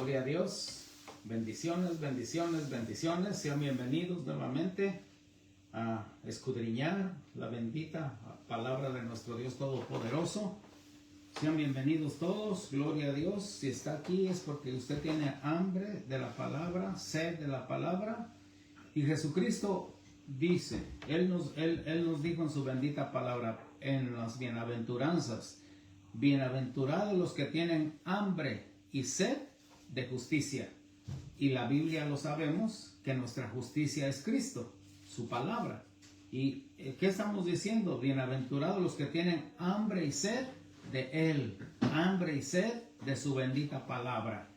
Gloria a Dios. Bendiciones, bendiciones, bendiciones. Sean bienvenidos nuevamente a escudriñar la bendita palabra de nuestro Dios Todopoderoso. Sean bienvenidos todos. Gloria a Dios. Si está aquí es porque usted tiene hambre de la palabra, sed de la palabra. Y Jesucristo dice, Él nos dijo en su bendita palabra, en las bienaventuranzas, bienaventurados los que tienen hambre y sed de justicia. Y la Biblia lo sabemos, que nuestra justicia es Cristo, su palabra. ¿Y qué estamos diciendo? Bienaventurados los que tienen hambre y sed de Él, hambre y sed de su bendita palabra.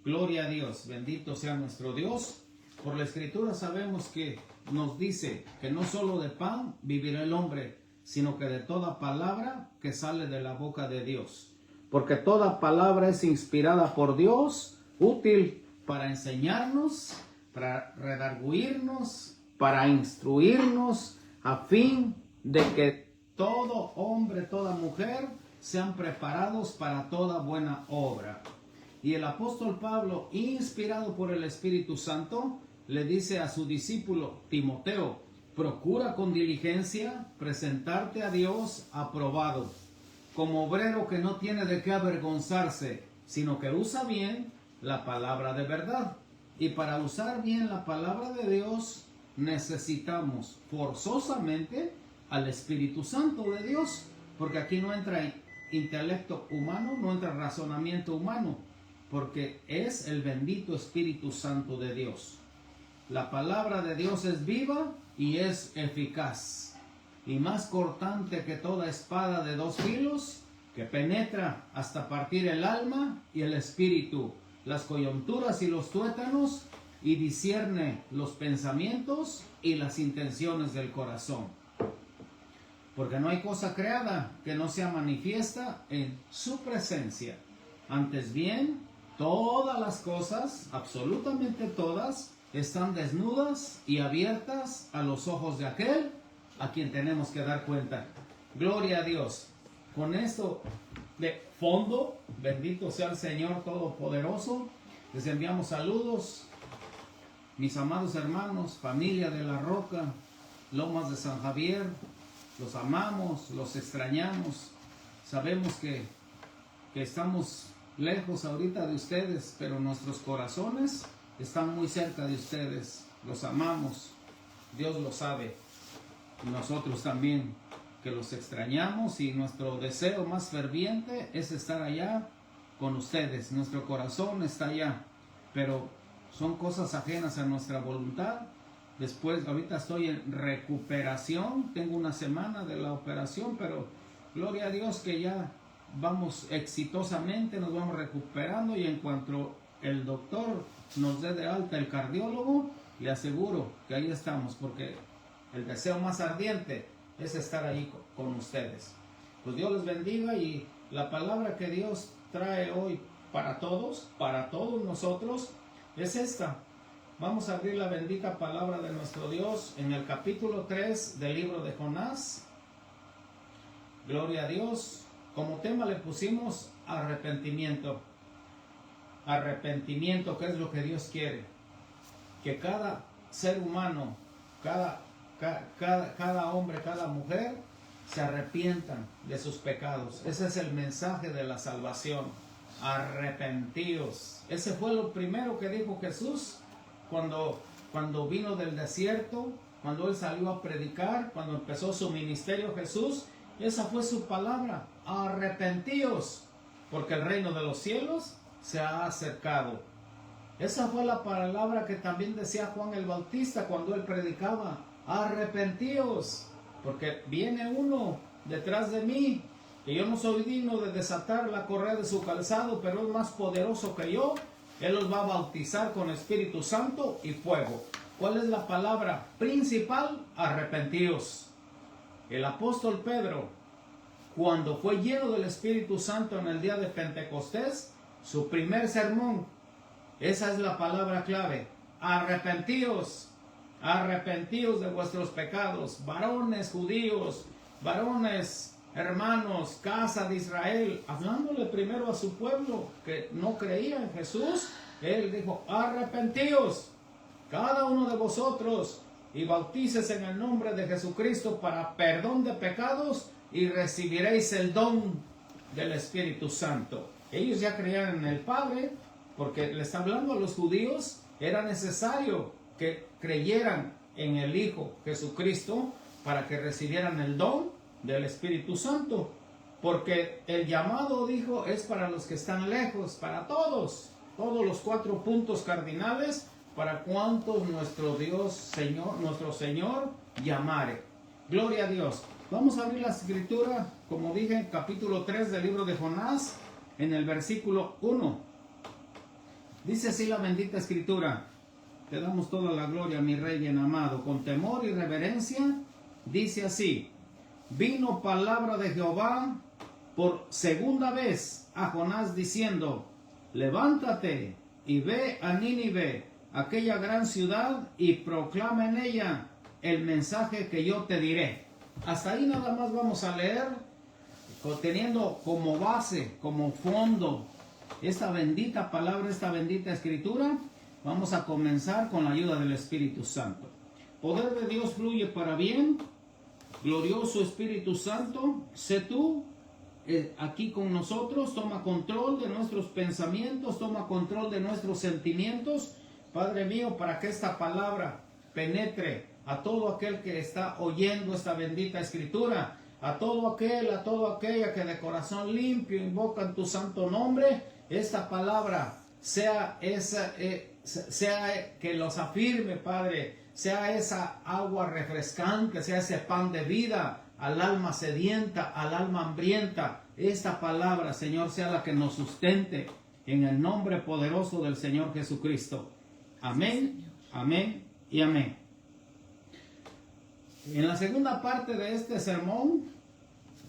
Gloria a Dios, bendito sea nuestro Dios. Por la Escritura sabemos que nos dice que no solo de pan vivirá el hombre, sino que de toda palabra que sale de la boca de Dios. Porque toda palabra es inspirada por Dios, útil para enseñarnos, para redarguirnos, para instruirnos, a fin de que todo hombre, toda mujer sean preparados para toda buena obra. Y el apóstol Pablo, inspirado por el Espíritu Santo, le dice a su discípulo Timoteo: procura con diligencia presentarte a Dios aprobado, como obrero que no tiene de qué avergonzarse, sino que usa bien la palabra de verdad. Y para usar bien la palabra de Dios necesitamos forzosamente al Espíritu Santo de Dios, porque aquí no entra intelecto humano, no entra razonamiento humano, porque es el bendito Espíritu Santo de Dios. La palabra de Dios es viva y es eficaz, y más cortante que toda espada de dos filos, que penetra hasta partir el alma y el espíritu, las coyunturas y los tuétanos, y discierne los pensamientos y las intenciones del corazón. Porque no hay cosa creada que no sea manifiesta en su presencia. Antes bien, todas las cosas, absolutamente todas, están desnudas y abiertas a los ojos de aquel a quien tenemos que dar cuenta. Gloria a Dios. Con esto de fondo, bendito sea el Señor Todopoderoso. Les enviamos saludos, mis amados hermanos, familia de la Roca, Lomas de San Javier. Los amamos, los extrañamos. Sabemos que estamos lejos ahorita de ustedes, pero nuestros corazones están muy cerca de ustedes. Los amamos, Dios lo sabe. Y nosotros también, que los extrañamos, y nuestro deseo más ferviente es estar allá con ustedes. Nuestro corazón está allá, pero son cosas ajenas a nuestra voluntad. Después, ahorita estoy en recuperación, tengo una semana de la operación, pero gloria a Dios que ya vamos exitosamente, nos vamos recuperando, y en cuanto el doctor nos dé de alta, el cardiólogo, le aseguro que ahí estamos, porque el deseo más ardiente es estar ahí con ustedes. Pues Dios les bendiga, y la palabra que Dios trae hoy para todos nosotros, es esta. Vamos a abrir la bendita palabra de nuestro Dios en el capítulo 3 del libro de Jonás. Gloria a Dios. Como tema le pusimos arrepentimiento. Arrepentimiento, que es lo que Dios quiere. Que cada ser humano, cada hombre, cada mujer, se arrepientan de sus pecados. Ese es el mensaje de la salvación. Arrepentíos. Ese fue lo primero que dijo Jesús cuando vino del desierto, cuando Él salió a predicar, cuando empezó su ministerio Jesús. Esa fue su palabra: arrepentíos, porque el reino de los cielos se ha acercado. Esa fue la palabra que también decía Juan el Bautista cuando él predicaba: arrepentíos, porque viene uno detrás de mí, que yo no soy digno de desatar la correa de su calzado, pero es más poderoso que yo. Él los va a bautizar con Espíritu Santo y fuego. ¿Cuál es la palabra principal? Arrepentíos. El apóstol Pedro, cuando fue lleno del Espíritu Santo en el día de Pentecostés, su primer sermón, esa es la palabra clave: arrepentíos, arrepentíos de vuestros pecados, varones judíos, varones hermanos, casa de Israel, hablándole primero a su pueblo que no creía en Jesús, él dijo, arrepentíos, cada uno de vosotros, y bautícese en el nombre de Jesucristo para perdón de pecados, y recibiréis el don del Espíritu Santo. Ellos ya creían en el Padre, porque le está hablando a los judíos, era necesario que creyeran en el Hijo Jesucristo para que recibieran el don del Espíritu Santo, porque el llamado, dijo, es para los que están lejos, para todos los 4 puntos cardinales, para cuantos nuestro Dios, Señor, nuestro Señor llamare. Gloria a Dios. Vamos a abrir la escritura, como dije, en capítulo 3 del libro de Jonás, en el versículo 1. Dice así la bendita escritura: te damos toda la gloria, mi Rey bien amado, con temor y reverencia. Dice así: vino palabra de Jehová por segunda vez a Jonás diciendo: levántate y ve a Nínive, aquella gran ciudad, y proclama en ella el mensaje que yo te diré. Hasta ahí nada más vamos a leer, teniendo como base, como fondo, esta bendita palabra, esta bendita escritura. Vamos a comenzar con la ayuda del Espíritu Santo. Poder de Dios fluye para bien. Glorioso Espíritu Santo, sé tú aquí con nosotros, toma control de nuestros pensamientos, toma control de nuestros sentimientos, Padre mío, para que esta palabra penetre a todo aquel que está oyendo esta bendita escritura, a todo aquella que de corazón limpio invocan tu santo nombre. Esta palabra sea que los afirme, Padre, sea esa agua refrescante, sea ese pan de vida al alma sedienta, al alma hambrienta. Esta palabra, Señor, sea la que nos sustente, en el nombre poderoso del Señor Jesucristo. Amén, amén y amén. En la segunda parte de este sermón,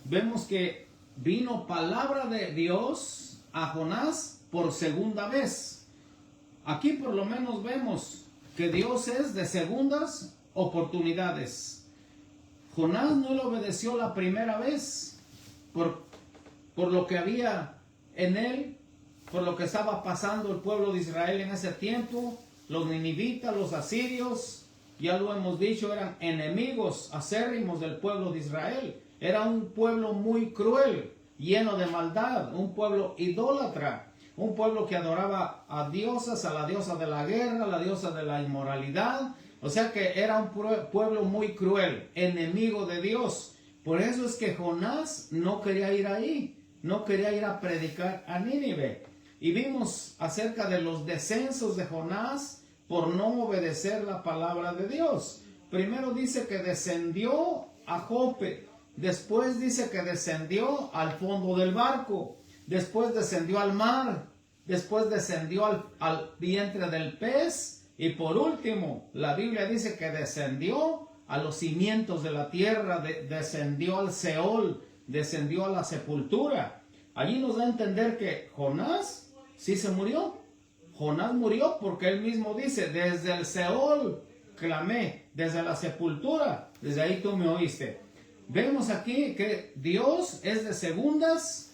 vemos que vino palabra de Dios a Jonás por segunda vez. Aquí por lo menos vemos que Dios es de segundas oportunidades. Jonás no le obedeció la primera vez por lo que había en él, por lo que estaba pasando el pueblo de Israel en ese tiempo. Los ninivitas, los asirios, ya lo hemos dicho, eran enemigos acérrimos del pueblo de Israel. Era un pueblo muy cruel, lleno de maldad, un pueblo idólatra, un pueblo que adoraba a diosas, a la diosa de la guerra, a la diosa de la inmoralidad. O sea que era un pueblo muy cruel, enemigo de Dios. Por eso es que Jonás no quería ir ahí, no quería ir a predicar a Nínive. Y vimos acerca de los descensos de Jonás por no obedecer la palabra de Dios. Primero dice que descendió a Jope, después dice que descendió al fondo del barco, después descendió al mar, después descendió al vientre del pez, y por último la Biblia dice que descendió a los cimientos de la tierra, descendió al Seol, descendió a la sepultura. Allí nos da a entender que Jonás sí se murió. Jonás murió porque él mismo dice: desde el Seol clamé, desde la sepultura, desde ahí tú me oíste. Vemos aquí que Dios es de segundas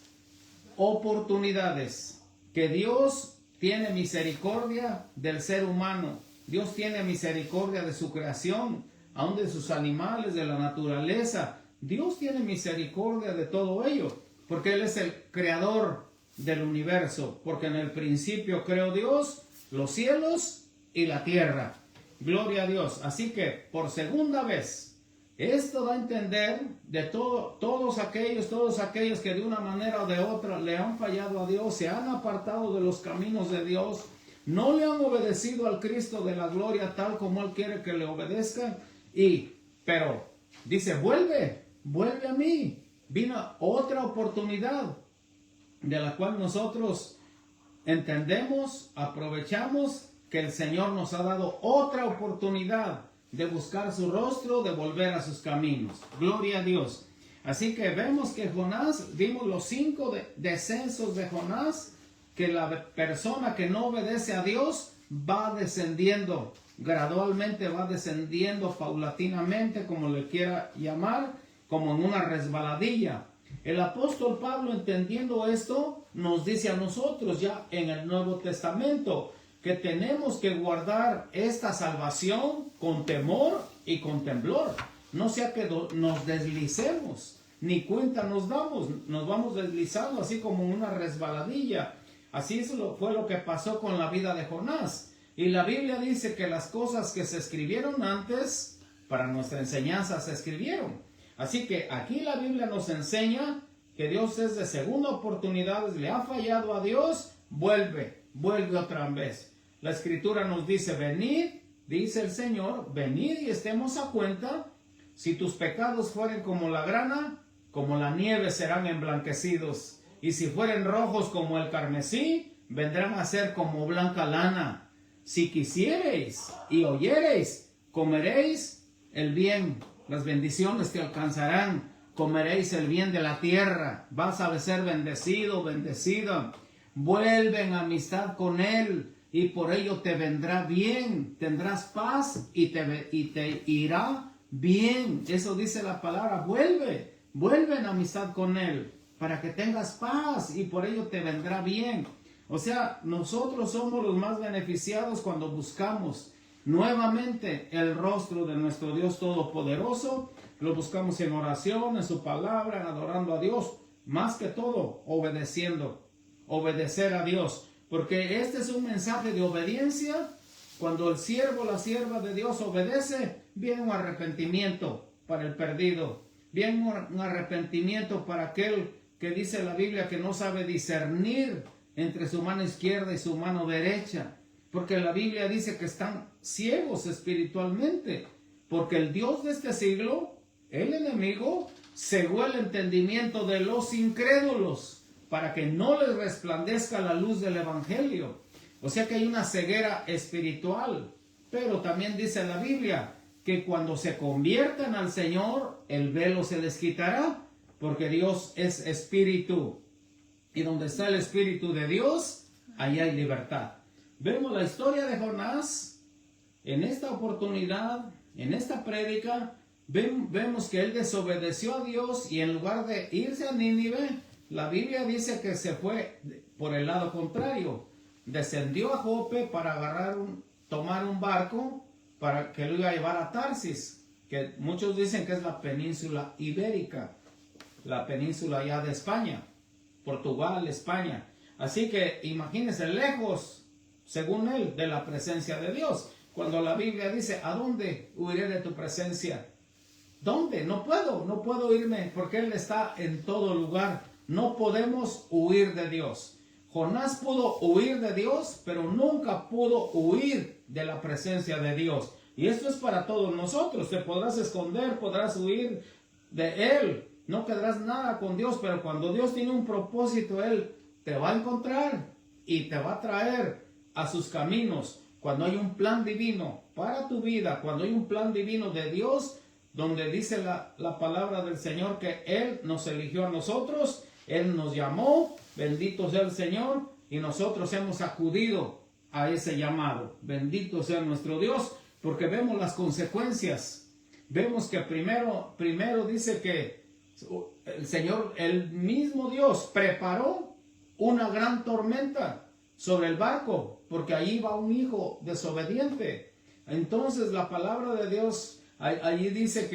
oportunidades, que Dios tiene misericordia del ser humano, Dios tiene misericordia de su creación, aun de sus animales, de la naturaleza. Dios tiene misericordia de todo ello, porque Él es el creador del universo, porque en el principio creó Dios los cielos y la tierra. Gloria a Dios. Así que por segunda vez, esto da a entender de todos aquellos que de una manera o de otra le han fallado a Dios, se han apartado de los caminos de Dios, no le han obedecido al Cristo de la gloria tal como Él quiere que le obedezcan. Pero dice: vuelve a mí. Vino otra oportunidad, de la cual nosotros entendemos, aprovechamos que el Señor nos ha dado otra oportunidad de buscar su rostro, de volver a sus caminos. Gloria a Dios. Así que vemos que Jonás, vimos los 5 descensos de Jonás, que la persona que no obedece a Dios va descendiendo, gradualmente va descendiendo paulatinamente, como le quiera llamar, como en una resbaladilla. El apóstol Pablo, entendiendo esto, nos dice a nosotros ya en el Nuevo Testamento que tenemos que guardar esta salvación con temor y con temblor. No sea que nos deslicemos, ni cuenta nos damos, nos vamos deslizando así como una resbaladilla. Así fue lo que pasó con la vida de Jonás. Y la Biblia dice que las cosas que se escribieron antes, para nuestra enseñanza se escribieron. Así que aquí la Biblia nos enseña que Dios es de segunda oportunidad, le ha fallado a Dios, vuelve otra vez. La Escritura nos dice, venid, dice el Señor, venid y estemos a cuenta. Si tus pecados fueren como la grana, como la nieve serán emblanquecidos. Y si fueren rojos como el carmesí, vendrán a ser como blanca lana. Si quisiereis y oyereis, comeréis el bien. Las bendiciones te alcanzarán. Comeréis el bien de la tierra. Vas a ser bendecido, bendecida. Vuelve en amistad con Él y por ello te vendrá bien. Tendrás paz y te irá bien. Eso dice la palabra. Vuelve en amistad con Él para que tengas paz y por ello te vendrá bien. O sea, nosotros somos los más beneficiados cuando buscamos nuevamente el rostro de nuestro Dios Todopoderoso. Lo buscamos en oración, en su palabra, en adorando a Dios. Más que todo, obedecer a Dios. Porque este es un mensaje de obediencia. Cuando el siervo, la sierva de Dios obedece, viene un arrepentimiento para el perdido. Viene un arrepentimiento para aquel que dice la Biblia que no sabe discernir entre su mano izquierda y su mano derecha. Porque la Biblia dice que están ciegos espiritualmente. Porque el Dios de este siglo, el enemigo, cegó el entendimiento de los incrédulos para que no les resplandezca la luz del Evangelio. O sea que hay una ceguera espiritual. Pero también dice la Biblia que cuando se conviertan al Señor, el velo se les quitará, porque Dios es espíritu. Y donde está el Espíritu de Dios, allá hay libertad. Vemos la historia de Jonás. En esta oportunidad, en esta prédica, vemos que él desobedeció a Dios y en lugar de irse a Nínive, la Biblia dice que se fue por el lado contrario. Descendió a Jope para tomar un barco para que lo iba a llevar a Tarsis, que muchos dicen que es la península ibérica, la península ya de España, Portugal, España. Así que imagínense, lejos, según él, de la presencia de Dios. Cuando la Biblia dice, ¿a dónde huiré de tu presencia? ¿Dónde? No puedo irme porque Él está en todo lugar. No podemos huir de Dios. Jonás pudo huir de Dios, pero nunca pudo huir de la presencia de Dios. Y esto es para todos nosotros. Te podrás esconder, podrás huir de Él. No quedarás nada con Dios, pero cuando Dios tiene un propósito, Él te va a encontrar y te va a traer a sus caminos. Cuando hay un plan divino para tu vida, cuando hay un plan divino de Dios, donde dice la palabra del Señor que Él nos eligió a nosotros, Él nos llamó, bendito sea el Señor, y nosotros hemos acudido a ese llamado. Bendito sea nuestro Dios, porque vemos las consecuencias. Vemos que primero dice que el Señor, el mismo Dios, preparó una gran tormenta sobre el barco, porque allí va un hijo desobediente. Entonces la palabra de Dios allí dice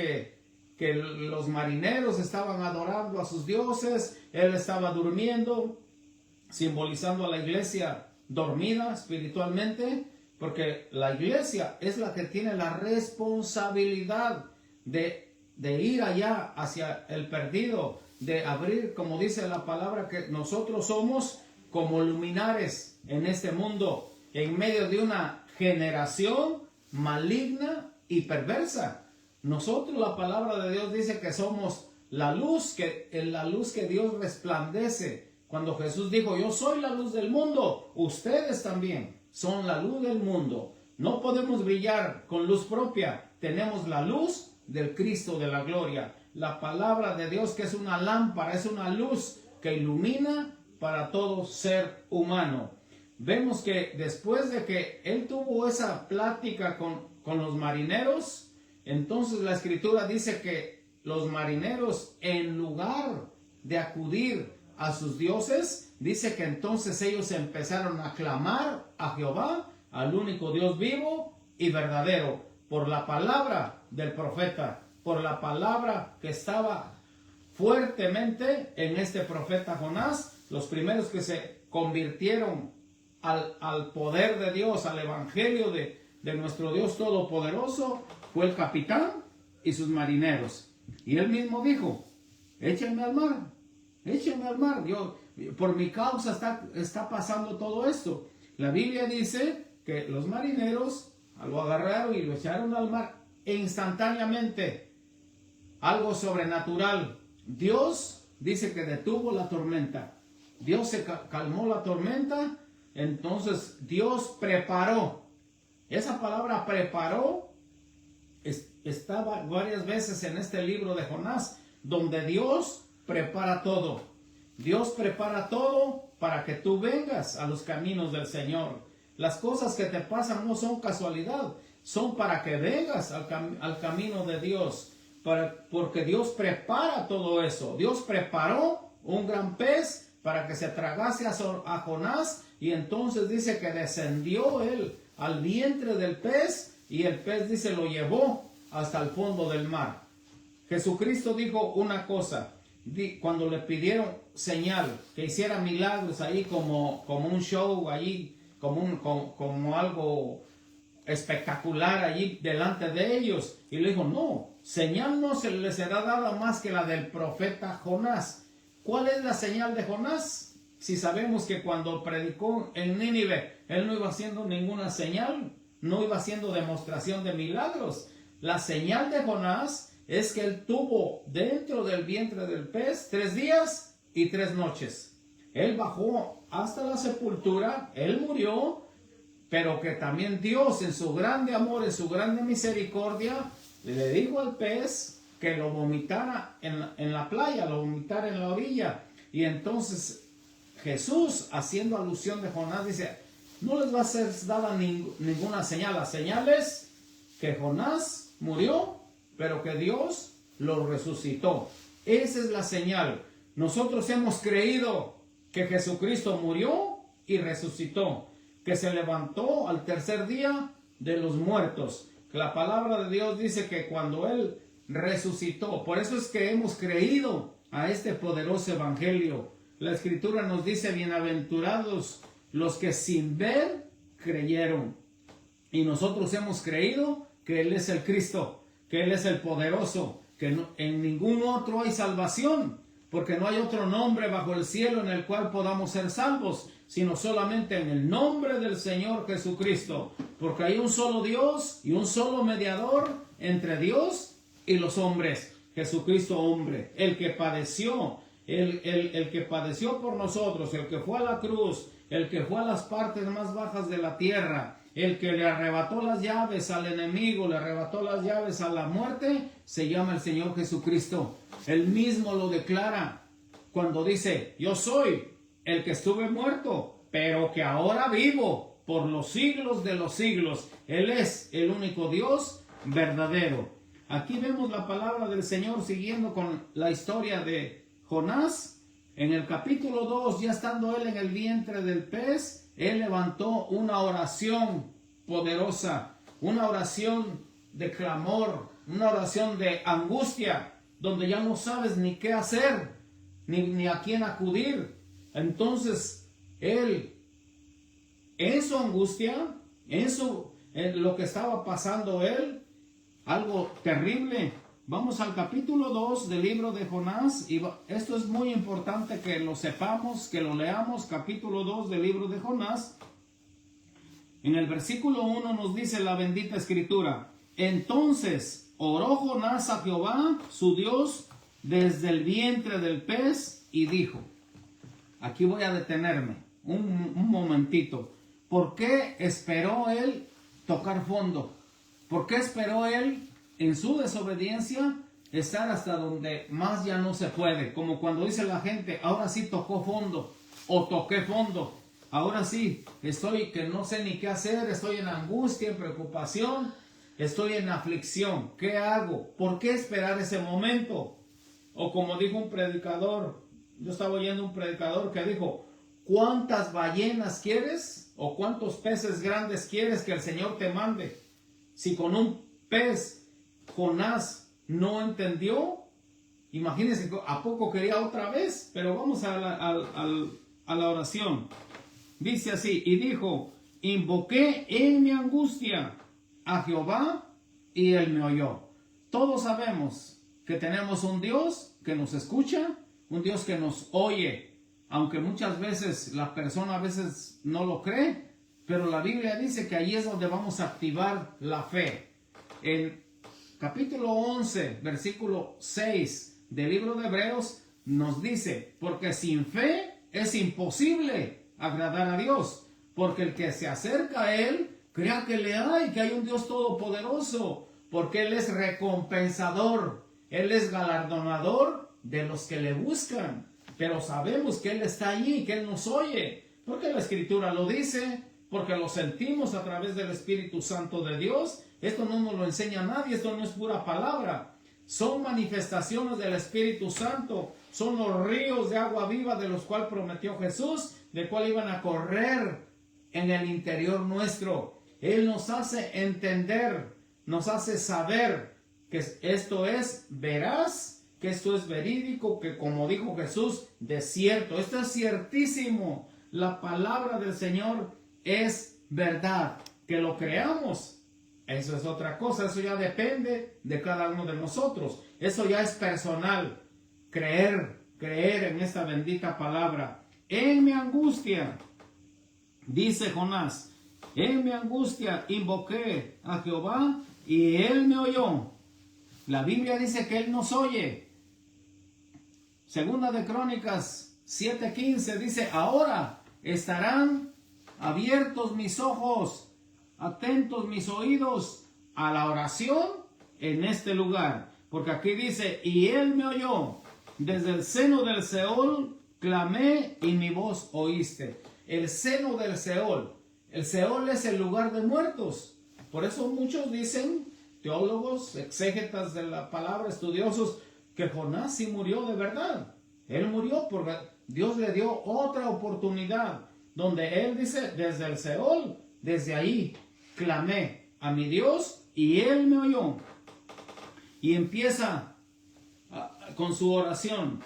que los marineros estaban adorando a sus dioses, él estaba durmiendo, simbolizando a la iglesia dormida espiritualmente, porque la iglesia es la que tiene la responsabilidad de ir allá hacia el perdido, de abrir, como dice la palabra, que nosotros somos como luminares en este mundo, en medio de una generación maligna y perversa. Nosotros, la palabra de Dios dice que somos la luz que Dios resplandece. Cuando Jesús dijo, yo soy la luz del mundo, ustedes también son la luz del mundo. No podemos brillar con luz propia, tenemos la luz del Cristo de la gloria. La palabra de Dios, que es una lámpara, es una luz que ilumina para todo ser humano. Vemos que después de que él tuvo esa plática con los marineros, entonces la Escritura dice que los marineros, en lugar de acudir a sus dioses, dice que entonces ellos empezaron a clamar a Jehová, al único Dios vivo y verdadero, por la palabra del profeta, por la palabra que estaba fuertemente en este profeta Jonás. Los primeros que se convirtieron al poder de Dios, al evangelio de nuestro Dios Todopoderoso, fue el capitán y sus marineros. Y él mismo dijo: échenme al mar, échenme al mar. Por mi causa está pasando todo esto. La Biblia dice que los marineros lo agarraron y lo echaron al mar instantáneamente. Algo sobrenatural. Dios dice que detuvo la tormenta. Dios se calmó la tormenta. Entonces Dios preparó. Esa palabra preparó estaba varias veces en este libro de Jonás, donde Dios prepara todo. Dios prepara todo para que tú vengas a los caminos del Señor. Las cosas que te pasan no son casualidad, son para que vengas al camino de Dios, porque Dios prepara todo eso. Dios preparó un gran pez para que se tragase a Jonás, y entonces dice que descendió él al vientre del pez, y el pez, dice, lo llevó hasta el fondo del mar. Jesucristo dijo una cosa, cuando le pidieron señal, que hiciera milagros ahí como un show, ahí como algo espectacular allí delante de ellos, y le dijo: no, señal no se le será dada más que la del profeta Jonás. ¿Cuál es la señal de Jonás? Si sabemos que cuando predicó en Nínive, él no iba haciendo ninguna señal, no iba haciendo demostración de milagros. La señal de Jonás es que él tuvo dentro del vientre del pez 3 días y 3 noches. Él bajó hasta la sepultura, él murió, pero que también Dios, en su grande amor, en su grande misericordia, le dijo al pez que lo vomitara en la playa, lo vomitara en la orilla. Y entonces Jesús, haciendo alusión de Jonás, dice: no les va a ser dada ninguna señal. La señal es que Jonás murió, pero que Dios lo resucitó. Esa es la señal. Nosotros hemos creído que Jesucristo murió y resucitó, que se levantó al tercer día de los muertos. La palabra de Dios dice que cuando Él resucitó, por eso es que hemos creído a este poderoso evangelio. La Escritura nos dice: bienaventurados los que sin ver creyeron. Y nosotros hemos creído que Él es el Cristo, que Él es el poderoso, que en ningún otro hay salvación, porque no hay otro nombre bajo el cielo en el cual podamos ser salvos, sino solamente en el nombre del Señor Jesucristo, porque hay un solo Dios y un solo mediador entre Dios y los hombres, Jesucristo hombre, el que padeció, el que padeció por nosotros, el que fue a la cruz, el que fue a las partes más bajas de la tierra, el que le arrebató las llaves al enemigo, le arrebató las llaves a la muerte, se llama el Señor Jesucristo. Él mismo lo declara cuando dice: yo soy el que estuve muerto, pero que ahora vivo por los siglos de los siglos. Él es el único Dios verdadero. Aquí vemos la palabra del Señor siguiendo con la historia de Jonás. En el capítulo 2, ya estando él en el vientre del pez, él levantó una oración poderosa, una oración de clamor, una oración de angustia, donde ya no sabes ni qué hacer, ni a quién acudir. Entonces, él, en su angustia, en lo que estaba pasando él, algo terrible. Vamos al capítulo 2 del libro de Jonás, y esto es muy importante que lo sepamos, que lo leamos. Capítulo 2 del libro de Jonás. En el versículo 1 nos dice la bendita escritura: entonces oró Jonás a Jehová, su Dios, desde el vientre del pez, y dijo. Aquí voy a detenerme un momentito. ¿Por qué esperó él tocar fondo? ¿Por qué esperó él, en su desobediencia, estar hasta donde más ya no se puede? Como cuando dice la gente: ahora sí tocó fondo, o toqué fondo. Ahora sí, estoy que no sé ni qué hacer, estoy en angustia, en preocupación, estoy en aflicción. ¿Qué hago? ¿Por qué esperar ese momento? O como dijo un predicador, yo estaba oyendo un predicador que dijo, ¿cuántas ballenas quieres o cuántos peces grandes quieres que el Señor te mande? Si con un pez Jonás no entendió, imagínense, ¿a poco quería otra vez? Pero vamos a la oración. Dice así, y dijo, invoqué en mi angustia a Jehová y él me oyó. Todos sabemos que tenemos un Dios que nos escucha, un Dios que nos oye, aunque muchas veces la persona a veces no lo cree, pero la Biblia dice que ahí es donde vamos a activar la fe. En capítulo 11, versículo 6 del libro de Hebreos nos dice, porque sin fe es imposible agradar a Dios, porque el que se acerca a Él, crea que le hay, que hay un Dios todopoderoso, porque Él es recompensador, Él es galardonador de los que le buscan, pero sabemos que Él está allí, que Él nos oye, porque la Escritura lo dice, porque lo sentimos a través del Espíritu Santo de Dios. Esto no nos lo enseña nadie, esto no es pura palabra, son manifestaciones del Espíritu Santo, son los ríos de agua viva de los cuales prometió Jesús, de cual iban a correr en el interior nuestro. Él nos hace entender, nos hace saber que esto es veraz, que esto es verídico, que como dijo Jesús, de cierto. Esto es ciertísimo. La palabra del Señor es verdad. Que lo creamos, eso es otra cosa. Eso ya depende de cada uno de nosotros. Eso ya es personal. Creer en esta bendita palabra. En mi angustia, dice Jonás, en mi angustia invoqué a Jehová y Él me oyó. La Biblia dice que Él nos oye. Segunda de Crónicas 7:15 dice, ahora estarán abiertos mis ojos, atentos mis oídos a la oración en este lugar. Porque aquí dice, y Él me oyó. Desde el seno del Seol clamé y mi voz oíste. El seno del Seol. El Seol es el lugar de muertos. Por eso muchos dicen, teólogos, exégetas de la palabra, estudiosos, que Jonás sí murió de verdad. Él murió porque Dios le dio otra oportunidad. Donde él dice, desde el Seol, desde ahí, clamé a mi Dios y Él me oyó. Y empieza con su oración.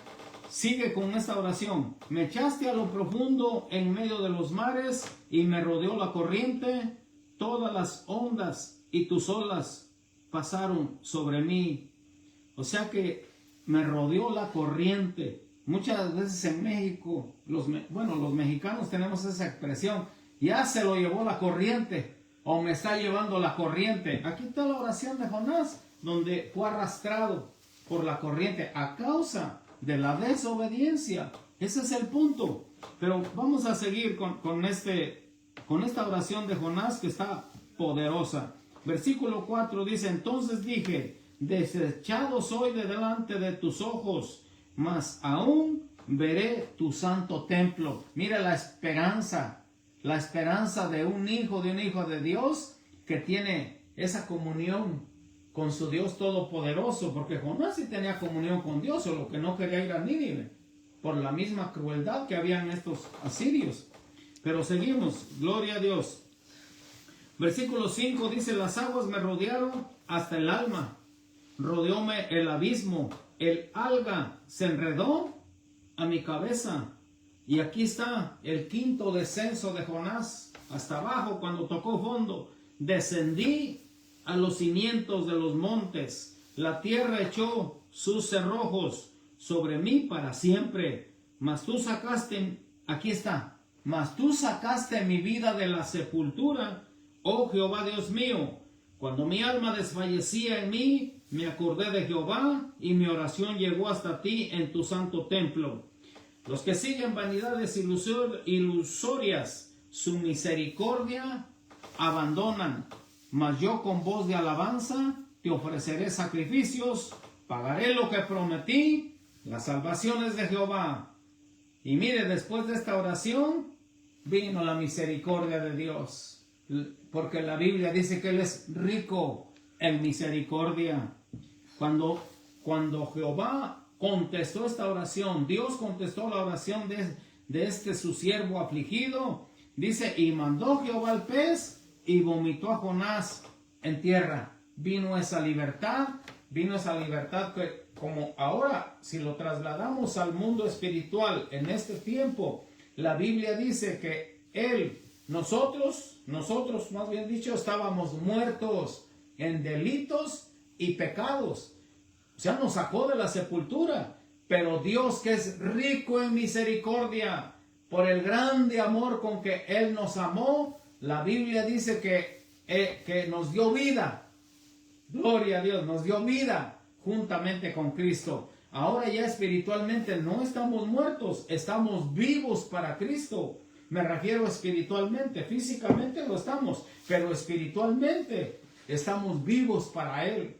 Sigue con esta oración. Me echaste a lo profundo en medio de los mares y me rodeó la corriente. Todas las ondas y tus olas pasaron sobre mí. O sea que me rodeó la corriente. Muchas veces en México, los mexicanos tenemos esa expresión. Ya se lo llevó la corriente. O me está llevando la corriente. Aquí está la oración de Jonás, donde fue arrastrado por la corriente a causa de la desobediencia. Ese es el punto. Pero vamos a seguir con esta oración de Jonás que está poderosa. Versículo 4 dice, entonces dije, desechado soy de delante de tus ojos, mas aún veré tu santo templo. Mira la esperanza de un hijo de Dios que tiene esa comunión con su Dios todopoderoso, porque Jonás sí tenía comunión con Dios, solo que no quería ir a Nínive por la misma crueldad que habían estos asirios. Pero seguimos, gloria a Dios. Versículo 5 dice, las aguas me rodearon hasta el alma, rodeóme el abismo, el alga se enredó a mi cabeza. Y aquí está el quinto descenso de Jonás, hasta abajo cuando tocó fondo. Descendí a los cimientos de los montes, la tierra echó sus cerrojos sobre mí para siempre. Mas tú sacaste, aquí está, mas tú sacaste mi vida de la sepultura, oh Jehová Dios mío. Cuando mi alma desfallecía en mí, me acordé de Jehová y mi oración llegó hasta ti en tu santo templo. Los que siguen vanidades ilusorias, su misericordia abandonan. Mas yo con voz de alabanza te ofreceré sacrificios, pagaré lo que prometí, las salvaciones de Jehová. Y mire, después de esta oración, vino la misericordia de Dios. Porque la Biblia dice que Él es rico en misericordia. Cuando Jehová contestó esta oración. Dios contestó la oración de este su siervo afligido. Dice, y mandó Jehová al pez y vomitó a Jonás en tierra. Vino esa libertad que, como ahora, si lo trasladamos al mundo espiritual en este tiempo, la Biblia dice que nosotros más bien dicho, estábamos muertos en delitos y pecados. O sea, nos sacó de la sepultura. Pero Dios, que es rico en misericordia, por el grande amor con que Él nos amó, la Biblia dice que nos dio vida. Gloria a Dios, nos dio vida juntamente con Cristo. Ahora ya espiritualmente no estamos muertos, estamos vivos para Cristo. Me refiero espiritualmente, físicamente lo estamos, pero espiritualmente estamos vivos para Él.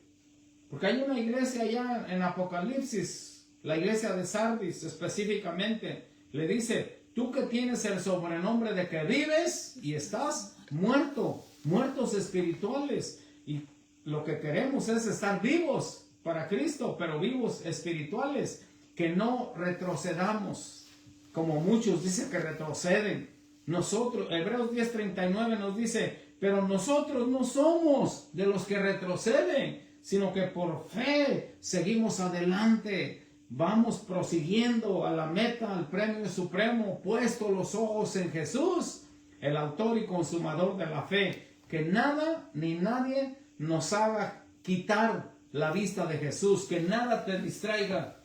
Porque hay una iglesia allá en Apocalipsis, la iglesia de Sardis específicamente, le dice, tú que tienes el sobrenombre de que vives y estás muertos espirituales. Y lo que queremos es estar vivos para Cristo, pero vivos espirituales, que no retrocedamos, como muchos dicen que retroceden. Nosotros, Hebreos 10:39 nos dice, pero nosotros no somos de los que retroceden, sino que por fe seguimos adelante. Vamos prosiguiendo a la meta, al premio supremo, puesto los ojos en Jesús, el autor y consumador de la fe. Que nada ni nadie nos haga quitar la vista de Jesús, que nada te distraiga,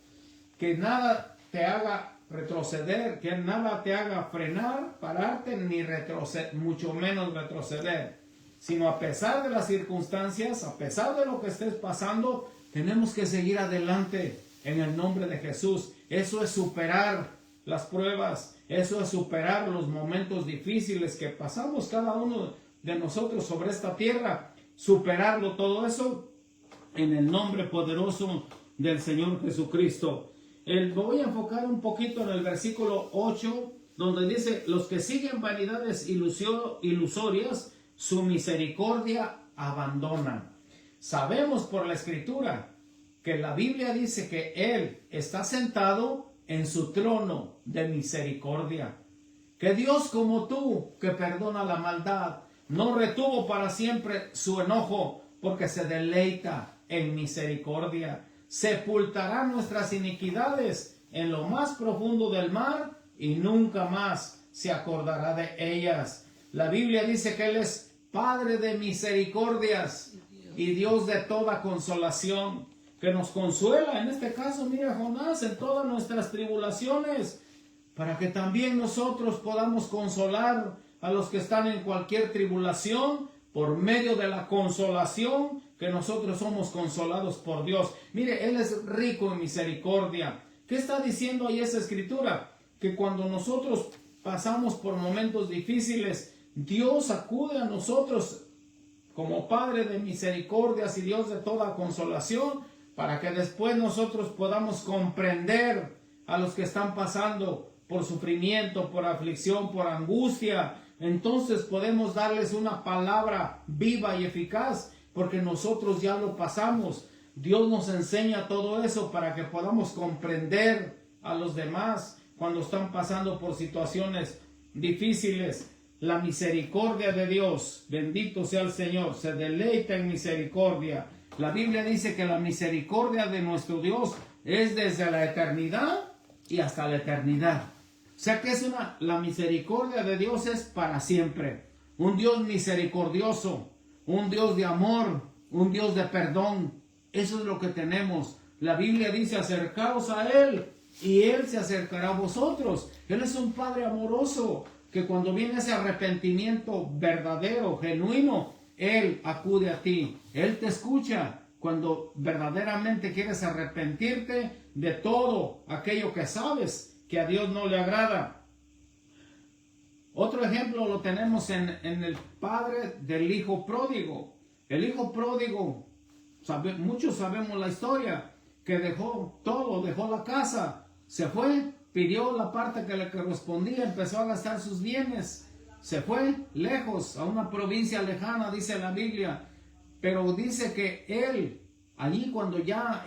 que nada te haga retroceder, que nada te haga frenar, pararte, ni retroceder, mucho menos retroceder. Sino a pesar de las circunstancias, a pesar de lo que estés pasando, tenemos que seguir adelante. En el nombre de Jesús. Eso es superar las pruebas. Eso es superar los momentos difíciles que pasamos cada uno de nosotros sobre esta tierra. Superarlo todo eso en el nombre poderoso del Señor Jesucristo. Voy a enfocar un poquito en el versículo 8, donde dice, los que siguen vanidades ilusorias, su misericordia abandonan. Sabemos por la Escritura que la Biblia dice que Él está sentado en su trono de misericordia. Que Dios como tú, que perdona la maldad, no retuvo para siempre su enojo, porque se deleita en misericordia. Sepultará nuestras iniquidades en lo más profundo del mar y nunca más se acordará de ellas. La Biblia dice que Él es Padre de misericordias y Dios de toda consolación, que nos consuela, en este caso, mira Jonás, en todas nuestras tribulaciones, para que también nosotros podamos consolar a los que están en cualquier tribulación, por medio de la consolación, que nosotros somos consolados por Dios. Mire, Él es rico en misericordia. ¿Qué está diciendo ahí esa escritura? Que cuando nosotros pasamos por momentos difíciles, Dios acude a nosotros como Padre de misericordias y Dios de toda consolación, para que después nosotros podamos comprender a los que están pasando por sufrimiento, por aflicción, por angustia. Entonces podemos darles una palabra viva y eficaz, porque nosotros ya lo pasamos. Dios nos enseña todo eso para que podamos comprender a los demás cuando están pasando por situaciones difíciles. La misericordia de Dios, bendito sea el Señor, se deleita en misericordia. La Biblia dice que la misericordia de nuestro Dios es desde la eternidad y hasta la eternidad. O sea que la misericordia de Dios es para siempre. Un Dios misericordioso, un Dios de amor, un Dios de perdón. Eso es lo que tenemos. La Biblia dice, acercaos a Él y Él se acercará a vosotros. Él es un Padre amoroso, que cuando viene ese arrepentimiento verdadero, genuino, Él acude a ti. Él te escucha cuando verdaderamente quieres arrepentirte de todo aquello que sabes que a Dios no le agrada. Otro ejemplo lo tenemos en el padre del hijo pródigo. El hijo pródigo, muchos sabemos la historia, que dejó todo, dejó la casa, se fue, pidió la parte que le correspondía, empezó a gastar sus bienes. Se fue lejos, a una provincia lejana, dice la Biblia. Pero dice que él allí cuando ya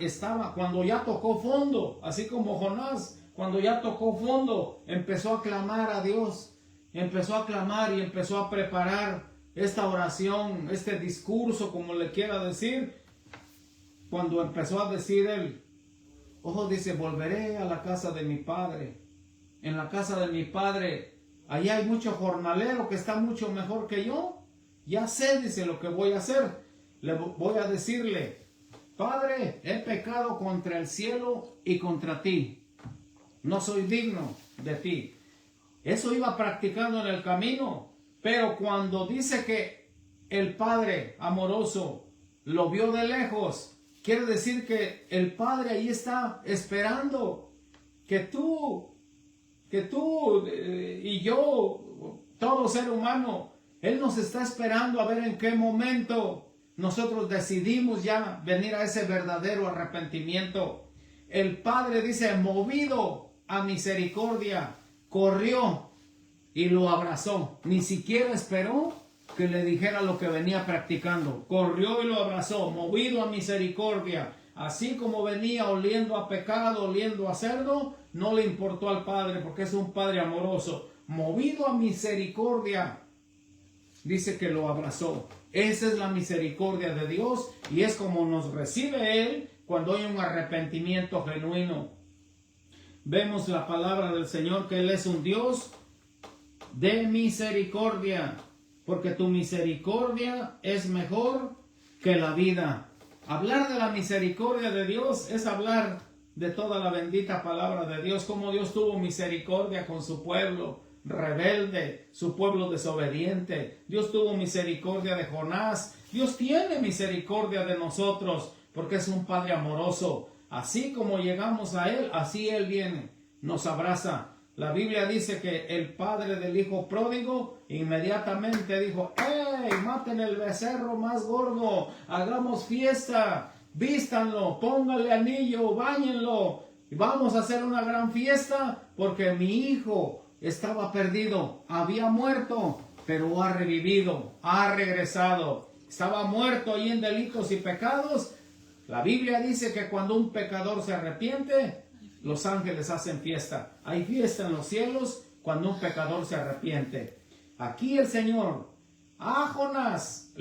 tocó fondo, así como Jonás, cuando ya tocó fondo, empezó a clamar a Dios, empezó a clamar y empezó a preparar esta oración, este discurso, como le quiera decir. Cuando empezó a decir él, dice, volveré a la casa de mi padre. En la casa de mi padre, allá hay mucho jornalero que está mucho mejor que yo. Ya sé, dice, lo que voy a hacer. Voy a decirle, Padre, he pecado contra el cielo y contra ti. No soy digno de ti. Eso iba practicando en el camino. Pero cuando dice que el Padre amoroso lo vio de lejos, quiere decir que el Padre ahí está esperando que tú y yo, todo ser humano, Él nos está esperando a ver en qué momento nosotros decidimos ya venir a ese verdadero arrepentimiento. El Padre dice, movido a misericordia, corrió y lo abrazó. Ni siquiera esperó que le dijera lo que venía practicando. Corrió y lo abrazó, movido a misericordia. Así como venía oliendo a pecado, oliendo a cerdo, no le importó al Padre, porque es un Padre amoroso. Movido a misericordia, dice que lo abrazó. Esa es la misericordia de Dios y es como nos recibe Él cuando hay un arrepentimiento genuino. Vemos la palabra del Señor que Él es un Dios de misericordia, porque tu misericordia es mejor que la vida. Hablar de la misericordia de Dios es hablar de toda la bendita palabra de Dios, como Dios tuvo misericordia con su pueblo rebelde, su pueblo desobediente. Dios tuvo misericordia de Jonás. Dios tiene misericordia de nosotros, porque es un Padre amoroso. Así como llegamos a Él, así Él viene, nos abraza. La Biblia dice que el padre del hijo pródigo inmediatamente dijo, ¡Ey! Maten el becerro más gordo, hagamos fiesta, vístanlo, pónganle anillo, báñenlo, vamos a hacer una gran fiesta porque mi hijo estaba perdido, había muerto, pero ha revivido, ha regresado. Estaba muerto ahí en delitos y pecados. La Biblia dice que cuando un pecador se arrepiente, los ángeles hacen fiesta. Hay fiesta en los cielos cuando un pecador se arrepiente. Aquí el Señor a Jonás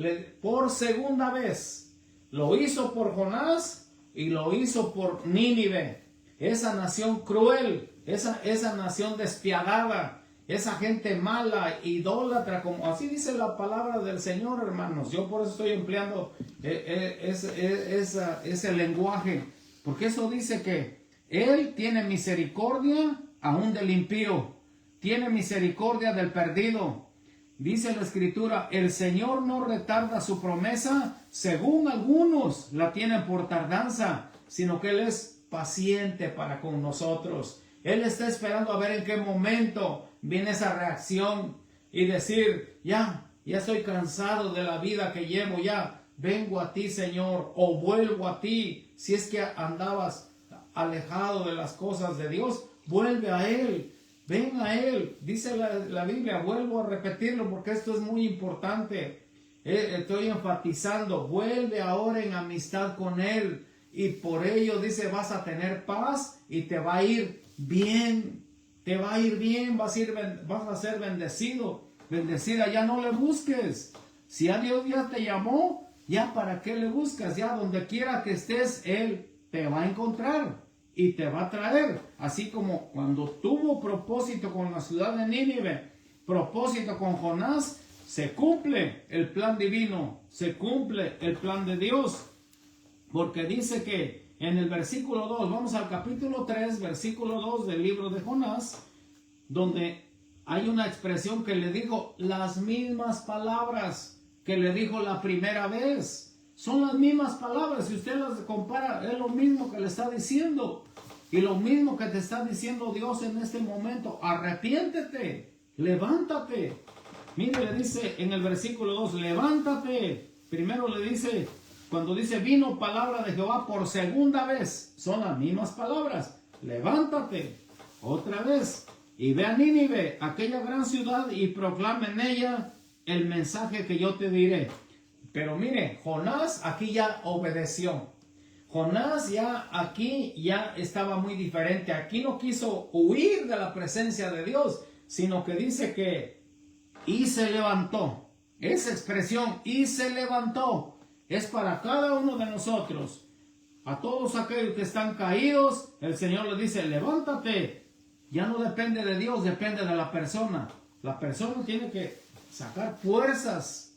por segunda vez lo hizo por Jonás y lo hizo por Nínive, esa nación cruel, esa nación despiadada, esa gente mala, idólatra, como así dice la palabra del Señor, hermanos. Yo por eso estoy empleando ese lenguaje, porque eso dice que Él tiene misericordia aún del impío, tiene misericordia del perdido. Dice la Escritura, el Señor no retarda su promesa, según algunos la tienen por tardanza, sino que Él es paciente para con nosotros. Él está esperando a ver en qué momento viene esa reacción y decir, ya estoy cansado de la vida que llevo, ya vengo a ti, Señor, o vuelvo a ti. Si es que andabas alejado de las cosas de Dios, vuelve a Él, ven a Él. Dice la Biblia, vuelvo a repetirlo porque esto es muy importante. Estoy enfatizando, vuelve ahora en amistad con Él y por ello dice, vas a tener paz y te va a ir bien, vas a ser bendecido, bendecida. Ya no le busques. Si a Dios ya te llamó, ya para qué le buscas. Ya donde quiera que estés, Él te va a encontrar y te va a traer. Así como cuando tuvo propósito con la ciudad de Nínive, propósito con Jonás, se cumple el plan divino, se cumple el plan de Dios. Porque dice que en el versículo 2, vamos al capítulo 3, versículo 2 del libro de Jonás, donde hay una expresión que le dijo las mismas palabras que le dijo la primera vez. Son las mismas palabras, si usted las compara, es lo mismo que le está diciendo. Y lo mismo que te está diciendo Dios en este momento, arrepiéntete, levántate. Mire, le dice en el versículo 2, levántate. Primero le dice, cuando dice vino palabra de Jehová por segunda vez, son las mismas palabras. Levántate, otra vez, y ve a Nínive, aquella gran ciudad, y proclama en ella el mensaje que yo te diré. Pero mire, Jonás aquí ya obedeció. Jonás ya aquí ya estaba muy diferente. Aquí no quiso huir de la presencia de Dios, sino que dice que y se levantó. Esa expresión y se levantó es para cada uno de nosotros. A todos aquellos que están caídos, el Señor les dice, levántate. Ya no depende de Dios, depende de la persona. La persona tiene que sacar fuerzas,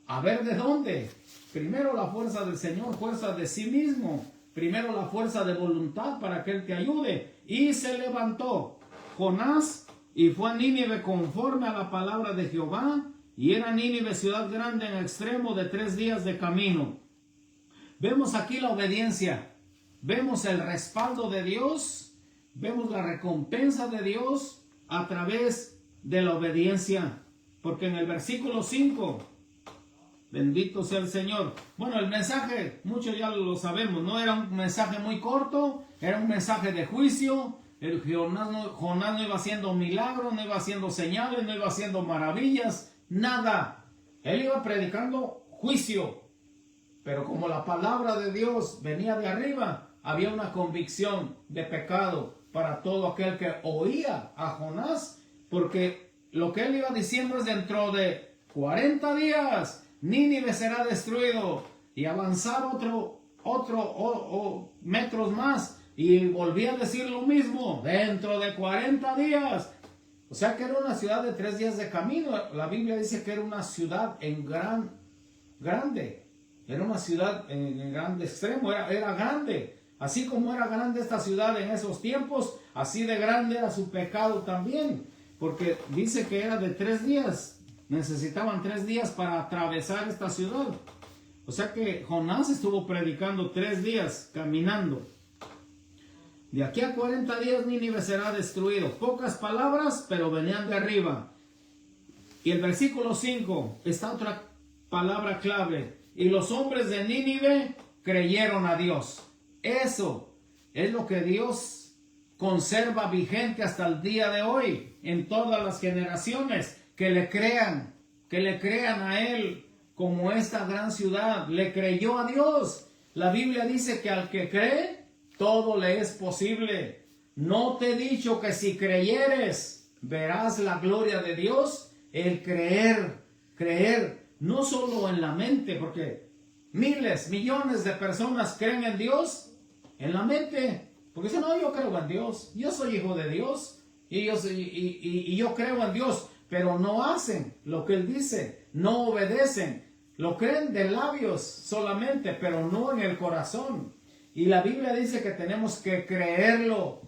a ver de dónde. Primero la fuerza del Señor, fuerza de sí mismo. Primero la fuerza de voluntad para que Él te ayude. Y se levantó Jonás y fue a Nínive conforme a la palabra de Jehová. Y era Nínive ciudad grande en extremo de 3 días de camino. Vemos aquí la obediencia. Vemos el respaldo de Dios. Vemos la recompensa de Dios a través de la obediencia. Porque en el versículo 5... Bendito sea el Señor. Bueno, el mensaje, muchos ya lo sabemos, no era un mensaje muy corto, era un mensaje de juicio. El Jonás no iba haciendo milagros, no iba haciendo señales, no iba haciendo maravillas, nada. Él iba predicando juicio. Pero como la palabra de Dios venía de arriba, había una convicción de pecado para todo aquel que oía a Jonás, porque lo que él iba diciendo es dentro de 40 días. Nínive será destruido, y avanzaba otro metros más y volvía a decir lo mismo, dentro de 40 días. O sea que era una ciudad de 3 días de camino. La Biblia dice que era una ciudad grande, era una ciudad en grande extremo, era grande. Así como era grande esta ciudad en esos tiempos, así de grande era su pecado también, porque dice que era de 3 días. Necesitaban 3 días para atravesar esta ciudad. O sea que Jonás estuvo predicando 3 días, caminando. De aquí a 40 días Nínive será destruido. Pocas palabras, pero venían de arriba. Y el versículo 5, está otra palabra clave. Y los hombres de Nínive creyeron a Dios. Eso es lo que Dios conserva vigente hasta el día de hoy, en todas las generaciones. Que le crean a Él como esta gran ciudad. Le creyó a Dios. La Biblia dice que al que cree, todo le es posible. ¿No te he dicho que si creyeres, verás la gloria de Dios? El creer, no solo en la mente, porque miles, millones de personas creen en Dios en la mente. Porque dicen, no, yo creo en Dios, yo soy hijo de Dios, y yo creo en Dios. Pero no hacen lo que Él dice, no obedecen, lo creen de labios solamente, pero no en el corazón. Y la Biblia dice que tenemos que creerlo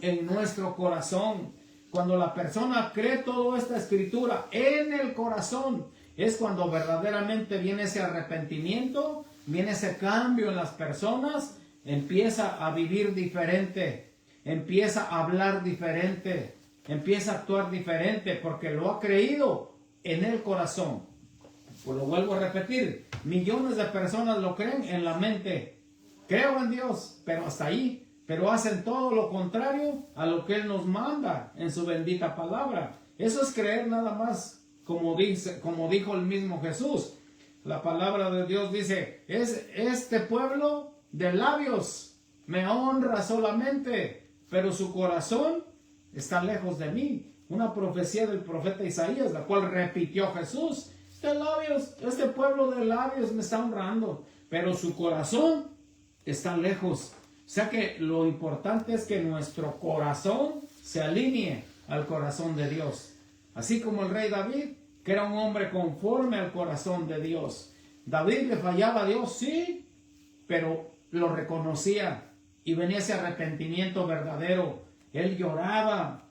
en nuestro corazón. Cuando la persona cree toda esta escritura en el corazón, es cuando verdaderamente viene ese arrepentimiento, viene ese cambio en las personas, empieza a vivir diferente, empieza a hablar diferente. Empieza a actuar diferente porque lo ha creído en el corazón. Pues lo vuelvo a repetir, millones de personas lo creen en la mente. Creo en Dios, pero hasta ahí. Pero hacen todo lo contrario a lo que Él nos manda en su bendita palabra. Eso es creer nada más, como dijo el mismo Jesús. La palabra de Dios dice, es este pueblo de labios me honra solamente, pero su corazón está lejos de mí. Una profecía del profeta Isaías, la cual repitió Jesús. Este pueblo de labios me está honrando, pero su corazón está lejos. O sea que lo importante es que nuestro corazón se alinee al corazón de Dios. Así como el rey David, que era un hombre conforme al corazón de Dios. David le fallaba a Dios, sí, pero lo reconocía y venía ese arrepentimiento verdadero. Él lloraba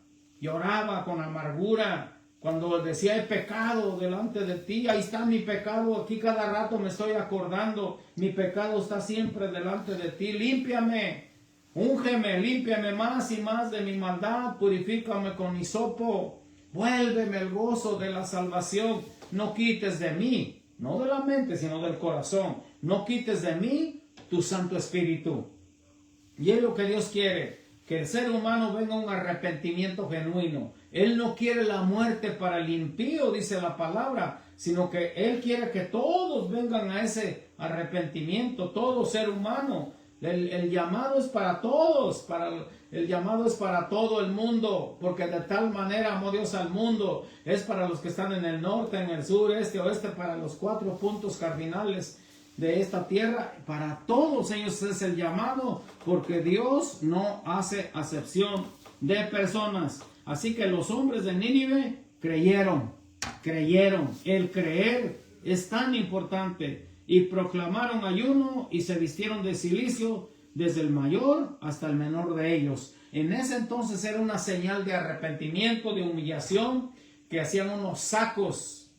con amargura, cuando decía, he pecado delante de ti, ahí está mi pecado, aquí cada rato me estoy acordando, mi pecado está siempre delante de ti, límpiame, úngeme, límpiame más y más de mi maldad, purifícame con hisopo, vuélveme el gozo de la salvación, no quites de mí, no de la mente, sino del corazón, no quites de mí tu Santo Espíritu. Y es lo que Dios quiere, que el ser humano venga a un arrepentimiento genuino. Él no quiere la muerte para el impío, dice la palabra, sino que Él quiere que todos vengan a ese arrepentimiento, todo ser humano. El llamado es para todos, el llamado es para todo el mundo, porque de tal manera amó Dios al mundo. Es para los que están en el norte, en el sur, este, oeste, para los 4 puntos cardinales de esta tierra. Para todos ellos es el llamado, porque Dios no hace acepción de personas. Así que los hombres de Nínive creyeron. El creer es tan importante. Y proclamaron ayuno y se vistieron de cilicio, desde el mayor hasta el menor de ellos. En ese entonces era una señal de arrepentimiento, de humillación, que hacían unos sacos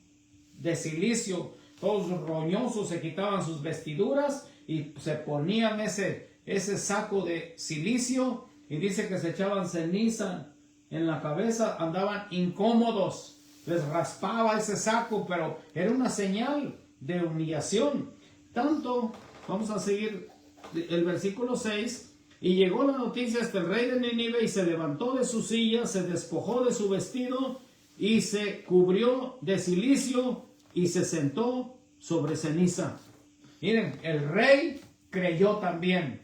de cilicio, todos roñosos, se quitaban sus vestiduras y se ponían ese saco de cilicio, y dice que se echaban ceniza en la cabeza, andaban incómodos, les raspaba ese saco, pero era una señal de humillación. Tanto, vamos a seguir el versículo 6, y llegó la noticia hasta el rey de Nínive, y se levantó de su silla, se despojó de su vestido, y se cubrió de cilicio, y se sentó sobre ceniza. Miren, el rey creyó también.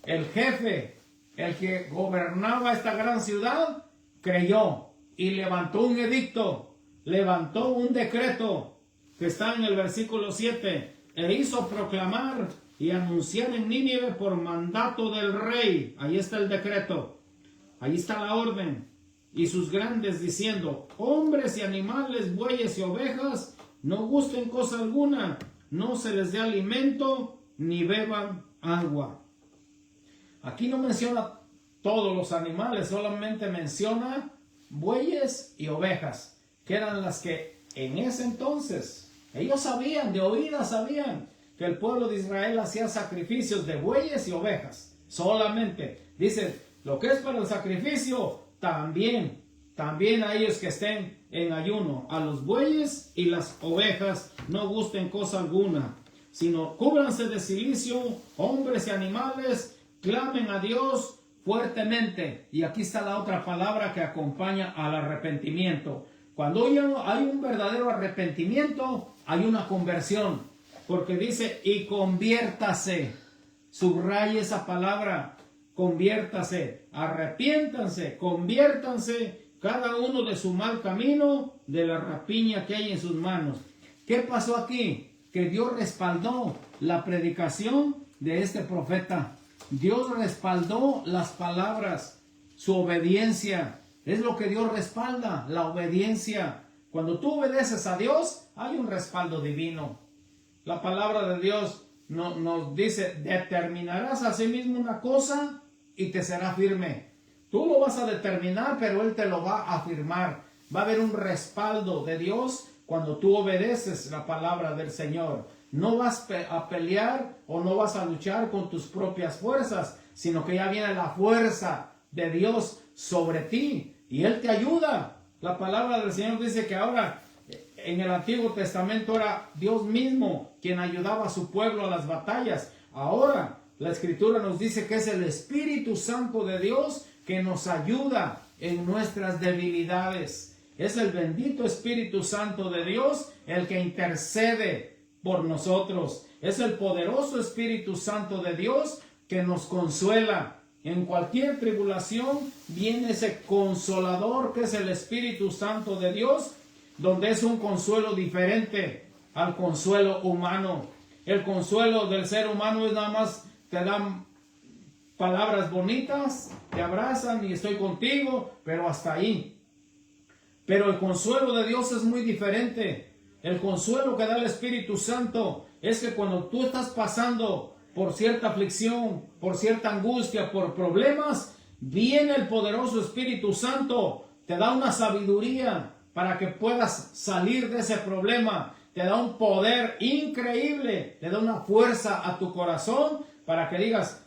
El jefe, el que gobernaba esta gran ciudad, creyó, y levantó un edicto, levantó un decreto, que está en el versículo 7, e hizo proclamar y anunciar en Nínive por mandato del rey. Ahí está el decreto, ahí está la orden, y sus grandes, diciendo: hombres y animales, bueyes y ovejas, no gusten cosa alguna, no se les dé alimento, ni beban agua. Aquí no menciona todos los animales, solamente menciona bueyes y ovejas, que eran las que en ese entonces ellos sabían, de oídas sabían, que el pueblo de Israel hacía sacrificios de bueyes y ovejas. Solamente, dice, lo que es para el sacrificio, también a ellos que estén en ayuno, a los bueyes y las ovejas, no gusten cosa alguna, sino cúbranse de cilicio, hombres y animales, clamen a Dios fuertemente. Y aquí está la otra palabra que acompaña al arrepentimiento. Cuando hay un verdadero arrepentimiento, hay una conversión, porque dice: y conviértase. Subraye esa palabra, conviértase, arrepiéntanse, conviértanse cada uno de su mal camino, de la rapiña que hay en sus manos. ¿Qué pasó aquí? Que Dios respaldó la predicación de este profeta. Dios respaldó las palabras, su obediencia. Es lo que Dios respalda, la obediencia. Cuando tú obedeces a Dios, hay un respaldo divino. La palabra de Dios nos dice: determinarás a sí mismo una cosa y te será firme. Tú lo vas a determinar, pero Él te lo va a afirmar. Va a haber un respaldo de Dios cuando tú obedeces la palabra del Señor. No vas a pelear o no vas a luchar con tus propias fuerzas, sino que ya viene la fuerza de Dios sobre ti. Y Él te ayuda. La palabra del Señor dice que ahora, en el Antiguo Testamento, era Dios mismo quien ayudaba a su pueblo a las batallas. Ahora la Escritura nos dice que es el Espíritu Santo de Dios que nos ayuda en nuestras debilidades. Es el bendito Espíritu Santo de Dios el que intercede por nosotros. Es el poderoso Espíritu Santo de Dios que nos consuela. En cualquier tribulación viene ese consolador que es el Espíritu Santo de Dios, donde es un consuelo diferente al consuelo humano. El consuelo del ser humano es nada más, te dan palabras bonitas, te abrazan y estoy contigo, pero hasta ahí. Pero el consuelo de Dios es muy diferente. El consuelo que da el Espíritu Santo es que cuando tú estás pasando por cierta aflicción, por cierta angustia, por problemas, viene el poderoso Espíritu Santo, te da una sabiduría para que puedas salir de ese problema, te da un poder increíble, te da una fuerza a tu corazón para que digas: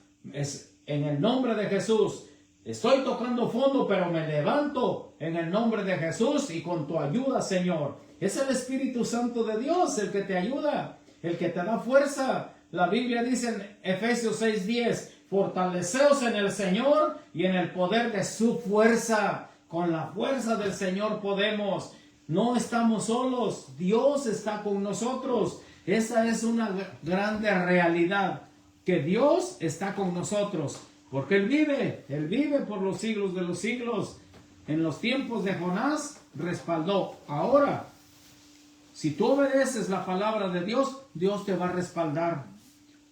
en el nombre de Jesús, estoy tocando fondo, pero me levanto en el nombre de Jesús y con tu ayuda, Señor. Es el Espíritu Santo de Dios el que te ayuda, el que te da fuerza. La Biblia dice en Efesios 6:10: fortaleceos en el Señor y en el poder de su fuerza. con la fuerza del Señor podemos. No estamos solos, Dios está con nosotros. Esa es una grande realidad, que Dios está con nosotros, porque Él vive por los siglos de los siglos. En los tiempos de Jonás respaldó. Ahora, si tú obedeces la palabra de Dios, Dios te va a respaldar.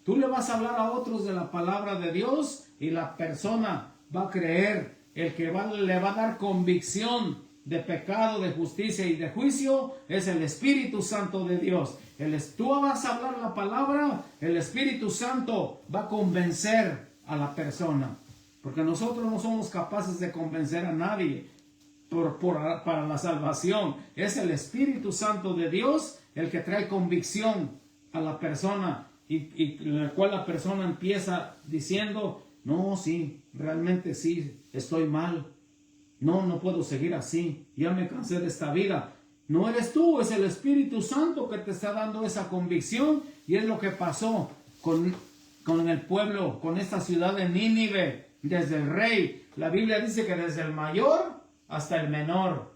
Tú le vas a hablar a otros de la palabra de Dios y la persona va a creer. El que le va a dar convicción de pecado, de justicia y de juicio es el Espíritu Santo de Dios. Tú vas a hablar la palabra, el Espíritu Santo va a convencer a la persona. Porque nosotros no somos capaces de convencer a nadie para la salvación. Es el Espíritu Santo de Dios el que trae convicción a la persona y la cual la persona empieza diciendo, no, sí, realmente sí, estoy mal. No puedo seguir así. Ya me cansé de esta vida. No eres tú, es el Espíritu Santo que te está dando esa convicción. Y es lo que pasó con el pueblo, con esta ciudad de Nínive, desde el rey. La Biblia dice que desde el mayor hasta el menor.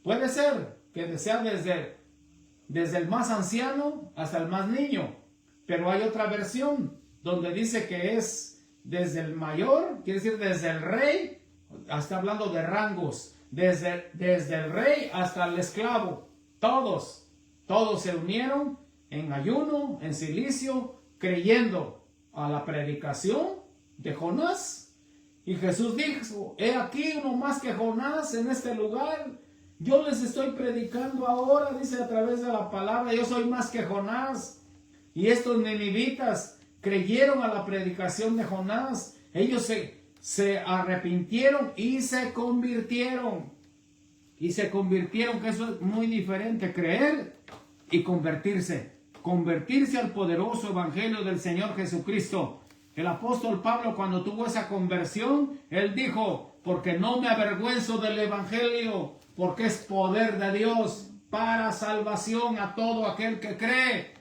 Puede ser que sea desde el más anciano hasta el más niño. Pero hay otra versión donde dice que es desde el mayor, quiere decir desde el rey, está hablando de rangos, desde el rey hasta el esclavo. Todos se unieron en ayuno, en silicio, creyendo a la predicación de Jonás. Y Jesús dijo, he aquí uno más que Jonás en este lugar. Yo les estoy predicando ahora, dice a través de la palabra, yo soy más que Jonás. Y estos ninivitas creyeron a la predicación de Jonás. Ellos se arrepintieron y se convirtieron. Que eso es muy diferente, creer y convertirse. Convertirse al poderoso evangelio del Señor Jesucristo. El apóstol Pablo, cuando tuvo esa conversión, él dijo, porque no me avergüenzo del evangelio, porque es poder de Dios para salvación a todo aquel que cree.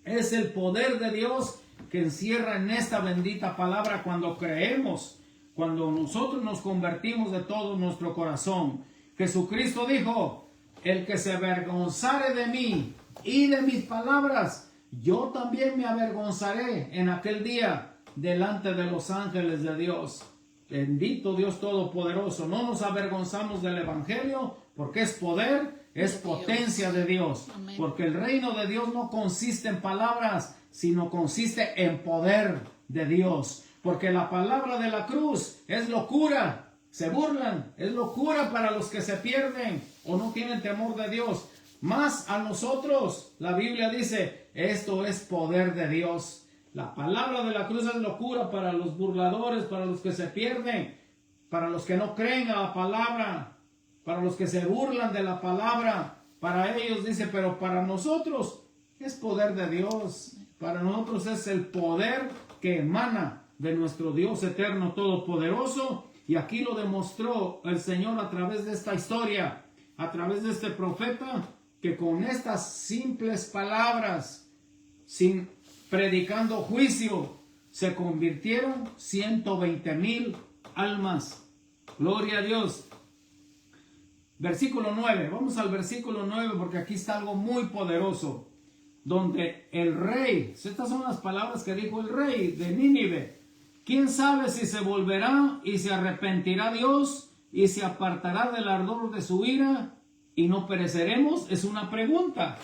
Es el poder de Dios que encierra en esta bendita palabra cuando creemos, cuando nosotros nos convertimos de todo nuestro corazón. Jesucristo dijo, el que se avergonzare de mí y de mis palabras, yo también me avergonzaré en aquel día delante de los ángeles de Dios. Bendito Dios Todopoderoso. No nos avergonzamos del evangelio porque es poder, es potencia de Dios. Amén. Porque el reino de Dios no consiste en palabras, sino consiste en poder de Dios. Porque la palabra de la cruz es locura. Se burlan, es locura para los que se pierden o no tienen temor de Dios. Más a nosotros, la Biblia dice, esto es poder de Dios. La palabra de la cruz es locura para los burladores, para los que se pierden, para los que no creen a la palabra, para los que se burlan de la palabra. Para ellos dice, pero para nosotros es poder de Dios. Para nosotros es el poder que emana de nuestro Dios eterno todopoderoso. Y aquí lo demostró el Señor a través de esta historia, a través de este profeta, que con estas simples palabras, predicando juicio, se convirtieron 120,000 almas. Gloria a Dios. Versículo 9. Vamos al versículo 9 porque aquí está algo muy poderoso. Donde el rey, estas son las palabras que dijo el rey de Nínive. ¿Quién sabe si se volverá y se arrepentirá Dios y se apartará del ardor de su ira y no pereceremos? Es una pregunta.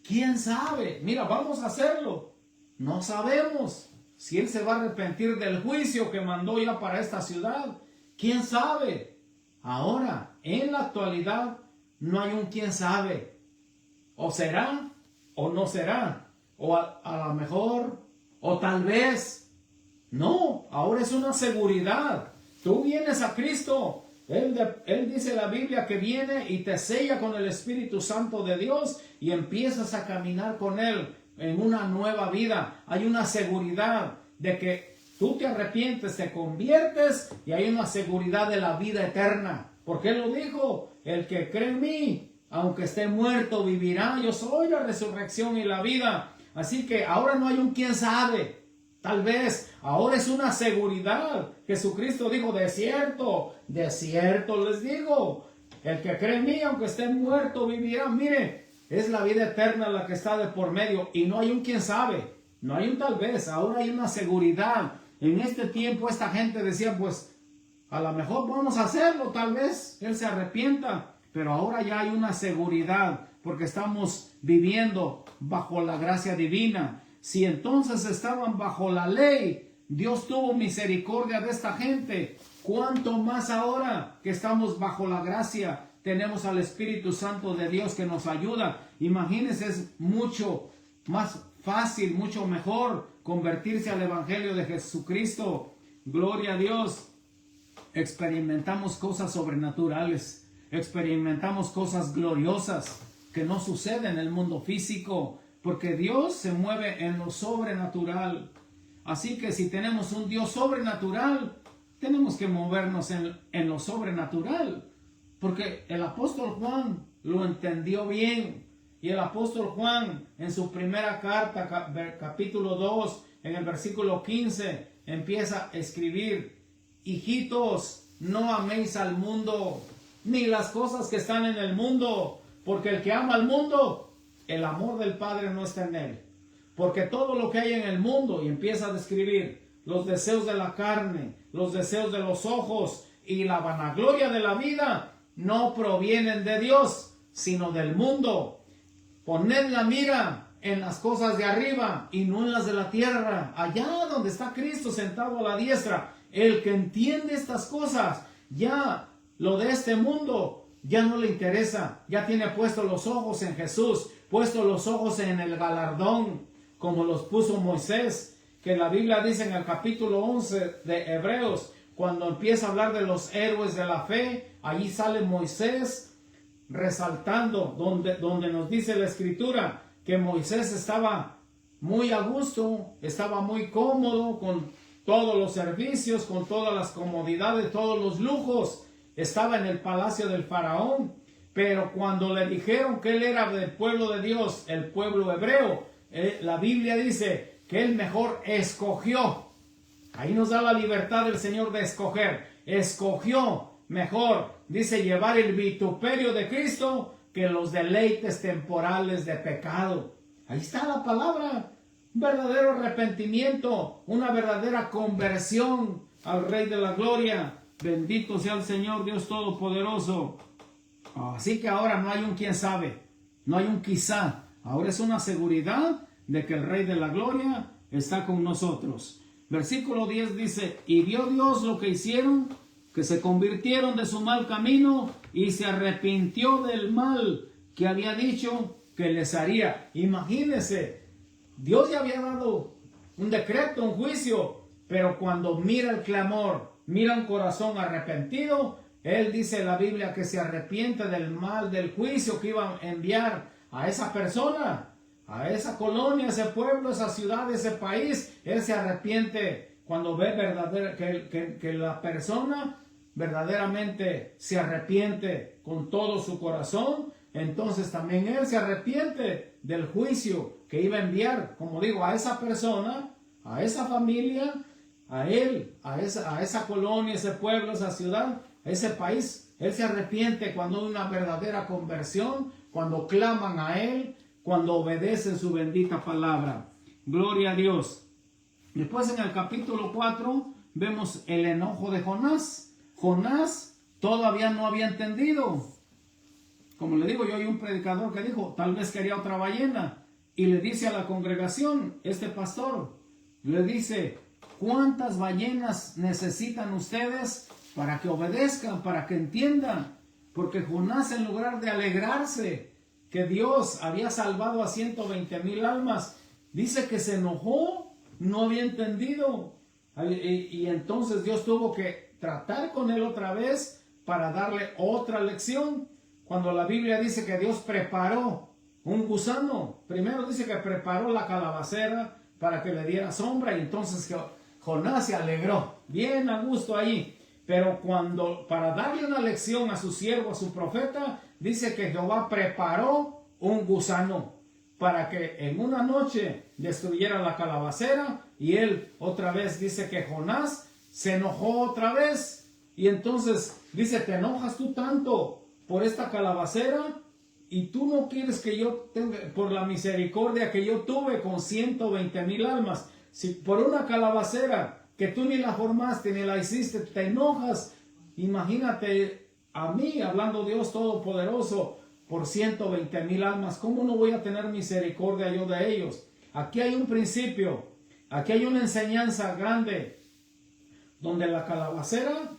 ¿Quién sabe? Mira, vamos a hacerlo. No sabemos si él se va a arrepentir del juicio que mandó ya para esta ciudad. ¿Quién sabe? Ahora, en la actualidad, no hay un quién sabe. O será o no será. O a lo mejor, o tal vez. No, ahora es una seguridad. Tú vienes a Cristo. Él dice en la Biblia que viene y te sella con el Espíritu Santo de Dios y empiezas a caminar con Él en una nueva vida. Hay una seguridad de que tú te arrepientes, te conviertes y hay una seguridad de la vida eterna. Porque Él lo dijo, el que cree en mí, aunque esté muerto, vivirá. Yo soy la resurrección y la vida. Así que ahora no hay un quién sabe. Tal vez ahora es una seguridad. Jesucristo dijo, de cierto les digo, el que cree en mí, aunque esté muerto, vivirá. Mire, es la vida eterna la que está de por medio y no hay un quién sabe, no hay un tal vez, ahora hay una seguridad. En este tiempo esta gente decía, pues a lo mejor vamos a hacerlo, tal vez él se arrepienta, pero ahora ya hay una seguridad porque estamos viviendo bajo la gracia divina. Si entonces estaban bajo la ley, Dios tuvo misericordia de esta gente, ¿cuánto más ahora que estamos bajo la gracia? Tenemos al Espíritu Santo de Dios que nos ayuda. Imagínense, es mucho más fácil, mucho mejor convertirse al Evangelio de Jesucristo. Gloria a Dios. Experimentamos cosas sobrenaturales, experimentamos cosas gloriosas que no suceden en el mundo físico, porque Dios se mueve en lo sobrenatural. Así que si tenemos un Dios sobrenatural, tenemos que movernos en lo sobrenatural, porque el apóstol Juan lo entendió bien. Y el apóstol Juan en su primera carta, capítulo 2, en el versículo 15, empieza a escribir: hijitos, no améis al mundo, ni las cosas que están en el mundo, porque el que ama al mundo, el amor del Padre no está en él. Porque todo lo que hay en el mundo, y empieza a describir los deseos de la carne, los deseos de los ojos y la vanagloria de la vida, no provienen de Dios, sino del mundo. Poned la mira en las cosas de arriba y no en las de la tierra, allá donde está Cristo sentado a la diestra. El que entiende estas cosas, ya lo de este mundo ya no le interesa, ya tiene puestos los ojos en Jesús, puestos los ojos en el galardón, como los puso Moisés, que la Biblia dice en el capítulo 11 de Hebreos, cuando empieza a hablar de los héroes de la fe, allí sale Moisés resaltando, donde nos dice la Escritura, que Moisés estaba muy a gusto, estaba muy cómodo con todos los servicios, con todas las comodidades, todos los lujos, estaba en el palacio del faraón. Pero cuando le dijeron que él era del pueblo de Dios, el pueblo hebreo, la Biblia dice que él mejor escogió. Ahí nos da la libertad del Señor de escoger. Escogió mejor, dice, llevar el vituperio de Cristo que los deleites temporales de pecado. Ahí está la palabra. Un verdadero arrepentimiento, una verdadera conversión al Rey de la Gloria. Bendito sea el Señor Dios Todopoderoso. Así que ahora no hay un quién sabe, no hay un quizá. Ahora es una seguridad de que el Rey de la Gloria está con nosotros. Versículo 10 dice: y vio Dios lo que hicieron, que se convirtieron de su mal camino y se arrepintió del mal que había dicho que les haría. Imagínense, Dios ya había dado un decreto, un juicio, pero cuando mira el clamor, mira un corazón arrepentido, Él dice en la Biblia que se arrepiente del mal, del juicio que iba a enviar a esa persona, a esa colonia, ese pueblo, esa ciudad, ese país. Él se arrepiente cuando ve que la persona verdaderamente se arrepiente con todo su corazón. Entonces también Él se arrepiente del juicio que iba a enviar, como digo, a esa persona, a esa familia, a él, a esa colonia, ese pueblo, esa ciudad, ese país. Él se arrepiente cuando hay una verdadera conversión, cuando claman a Él, cuando obedecen su bendita palabra. Gloria a Dios. Después en el capítulo 4 vemos el enojo de Jonás. Jonás todavía no había entendido. Como le digo, yo hay un predicador que dijo, tal vez quería otra ballena. Y le dice a la congregación, este pastor, le dice: ¿cuántas ballenas necesitan ustedes para que obedezcan, para que entiendan? Porque Jonás, en lugar de alegrarse que Dios había salvado a 120,000 almas, dice que se enojó, no había entendido. Y entonces Dios tuvo que tratar con él otra vez para darle otra lección. Cuando la Biblia dice que Dios preparó un gusano, primero dice que preparó la calabacera para que le diera sombra, y entonces Jonás se alegró, bien a gusto ahí. Pero para darle una lección a su siervo, a su profeta, dice que Jehová preparó un gusano. para que en una noche destruyera la calabacera. Y él otra vez dice que Jonás se enojó otra vez. Y entonces dice, ¿te enojas tú tanto por esta calabacera? Y tú no quieres que yo tenga, por la misericordia que yo tuve con 120,000 almas. Si por una calabacera que tú ni la formaste ni la hiciste, te enojas. Imagínate a mí, hablando Dios Todopoderoso, por 120,000 almas. ¿Cómo no voy a tener misericordia yo de ellos? Aquí hay un principio, aquí hay una enseñanza grande, donde la calabacera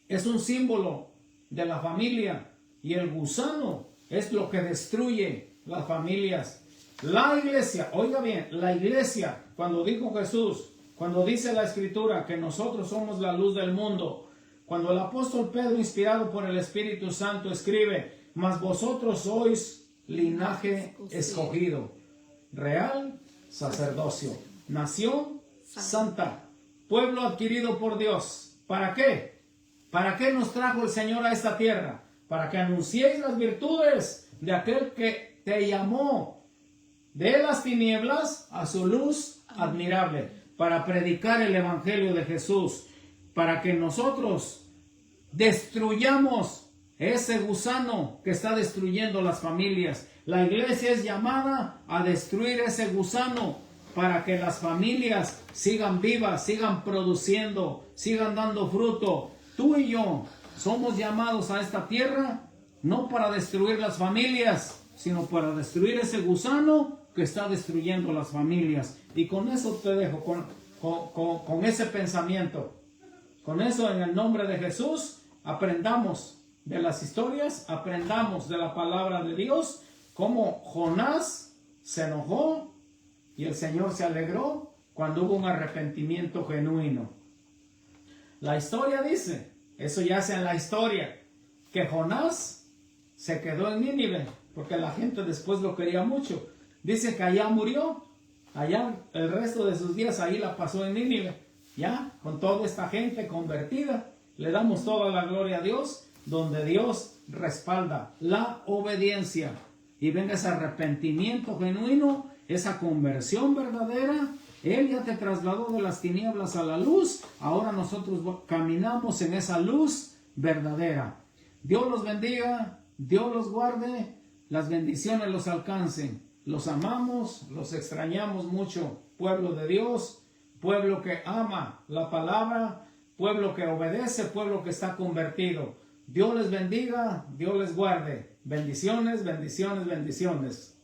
es un símbolo de la familia y el gusano es lo que destruye las familias. La iglesia, oiga bien, la iglesia, cuando dijo Jesús, cuando dice la Escritura que nosotros somos la luz del mundo, cuando el apóstol Pedro, inspirado por el Espíritu Santo, escribe, mas vosotros sois linaje escogido, real sacerdocio, nación santa, pueblo adquirido por Dios. ¿Para qué? ¿Para qué nos trajo el Señor a esta tierra? Para que anunciéis las virtudes de aquel que te llamó de las tinieblas a su luz admirable, para predicar el evangelio de Jesús, para que nosotros destruyamos ese gusano que está destruyendo las familias. La iglesia es llamada a destruir ese gusano para que las familias sigan vivas, sigan produciendo, sigan dando fruto. Tú y yo somos llamados a esta tierra no para destruir las familias, sino para destruir ese gusano que está destruyendo las familias. Y con eso te dejo, con ese pensamiento. Con eso, en el nombre de Jesús, aprendamos de las historias, aprendamos de la palabra de Dios, cómo Jonás se enojó y el Señor se alegró cuando hubo un arrepentimiento genuino. La historia dice, eso ya es en la historia, que Jonás se quedó en Nínive, porque la gente después lo quería mucho. Dice que allá murió, allá el resto de sus días ahí la pasó en Nínive, ya con toda esta gente convertida. Le damos toda la gloria a Dios, donde Dios respalda la obediencia y venga ese arrepentimiento genuino, esa conversión verdadera. Él ya te trasladó de las tinieblas a la luz, ahora nosotros caminamos en esa luz verdadera. Dios los bendiga, Dios los guarde, las bendiciones los alcancen. Los amamos, los extrañamos mucho, pueblo de Dios, pueblo que ama la palabra, pueblo que obedece, pueblo que está convertido. Dios les bendiga, Dios les guarde. Bendiciones, bendiciones, bendiciones.